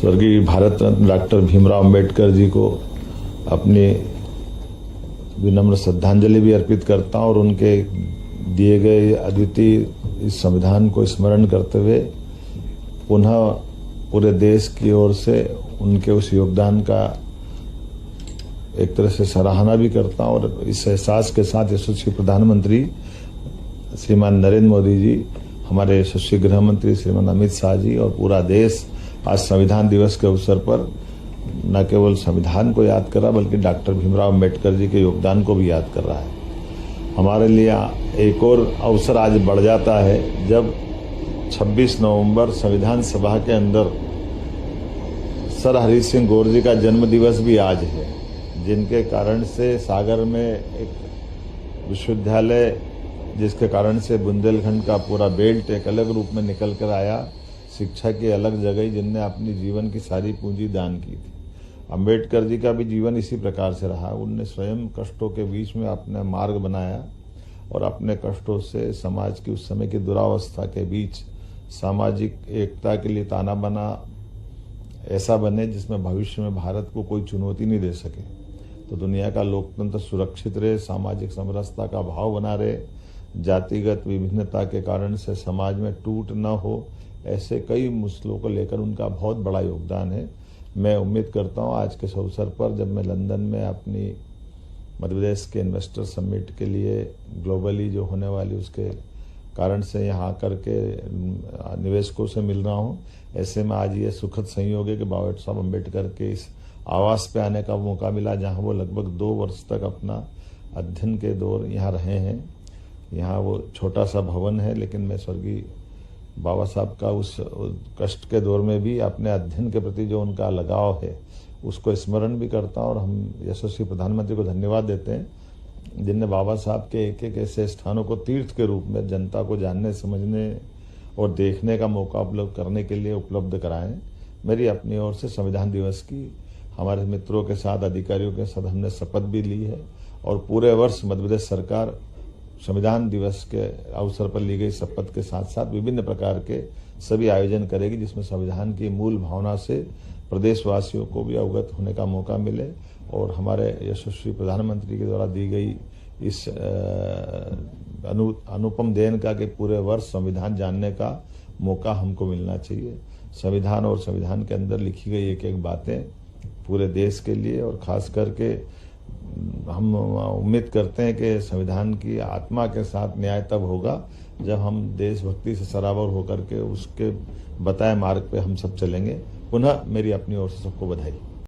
स्वर्गीय भारत रत्न डॉक्टर भीमराव अंबेडकर जी को अपनी विनम्र श्रद्धांजलि भी अर्पित करता हूं और उनके दिए गए अद्वितीय इस संविधान को स्मरण करते हुए पुनः पूरे देश की ओर से उनके उस योगदान का एक तरह से सराहना भी करता हूं और इस एहसास के साथ यशस्वी प्रधानमंत्री श्रीमान नरेंद्र मोदी जी, हमारे यशस्वी गृह मंत्री श्रीमान अमित शाह जी और पूरा देश आज संविधान दिवस के अवसर पर न केवल संविधान को याद कर रहा बल्कि डॉक्टर भीमराव अंबेडकर जी के योगदान को भी याद कर रहा है। हमारे लिए एक और अवसर आज बढ़ जाता है जब 26 नवंबर संविधान सभा के अंदर सर हरि सिंह गौर जी का जन्म दिवस भी आज है, जिनके कारण से सागर में एक विश्वविद्यालय, जिसके कारण से बुंदेलखंड का पूरा बेल्ट एक अलग रूप में निकल कर आया, शिक्षा की अलग जगह जिनने अपनी जीवन की सारी पूंजी दान की थी। अंबेडकर जी का भी जीवन इसी प्रकार से रहा। उनने स्वयं कष्टों के बीच में अपना मार्ग बनाया और अपने कष्टों से समाज की उस समय की दुरावस्था के बीच सामाजिक एकता के लिए ताना बना ऐसा बने जिसमें भविष्य में भारत को कोई चुनौती नहीं दे सके, तो दुनिया का लोकतंत्र सुरक्षित रहे, सामाजिक समरसता का भाव बना रहे, जातिगत विभिन्नता के कारण से समाज में टूट न हो, ऐसे कई मुद्दों को लेकर उनका बहुत बड़ा योगदान है। मैं उम्मीद करता हूं आज के इस अवसर पर जब मैं लंदन में अपनी मध्य प्रदेश के इन्वेस्टर समिट के लिए ग्लोबली जो होने वाली उसके कारण से यहाँ आकर के निवेशकों से मिल रहा हूँ, ऐसे में आज ये सुखद संयोग है कि बाबा साहब अम्बेडकर के इस आवास पे आने का मौका मिला, जहाँ वो लगभग 2 वर्ष तक अपना अध्ययन के दौर यहाँ रहे हैं। यहाँ वो छोटा सा भवन है, लेकिन मैं स्वर्गीय बाबा साहब का उस कष्ट के दौर में भी अपने अध्ययन के प्रति जो उनका लगाव है उसको स्मरण भी करता हूँ और हम यशस्वी प्रधानमंत्री को धन्यवाद देते हैं जिनने बाबा साहब के एक एक ऐसे स्थानों को तीर्थ के रूप में जनता को जानने, समझने और देखने का मौका उपलब्ध करने के लिए उपलब्ध कराएं। मेरी अपनी ओर से संविधान दिवस की हमारे मित्रों के साथ, अधिकारियों के साथ हमने शपथ भी ली है और पूरे वर्ष मध्य प्रदेश सरकार संविधान दिवस के अवसर पर ली गई शपथ के साथ साथ विभिन्न प्रकार के सभी आयोजन करेगी, जिसमें संविधान की मूल भावना से प्रदेशवासियों को भी अवगत होने का मौका मिले और हमारे यशस्वी प्रधानमंत्री के द्वारा दी गई इस अनुपम देन का कि पूरे वर्ष संविधान जानने का मौका हमको मिलना चाहिए। संविधान और संविधान के अंदर लिखी गई एक एक बातें पूरे देश के लिए और खास करके हम उम्मीद करते हैं कि संविधान की आत्मा के साथ न्याय तब होगा जब हम देशभक्ति से सराबोर होकर के उसके बताए मार्ग पे हम सब चलेंगे। पुनः मेरी अपनी ओर से सबको बधाई।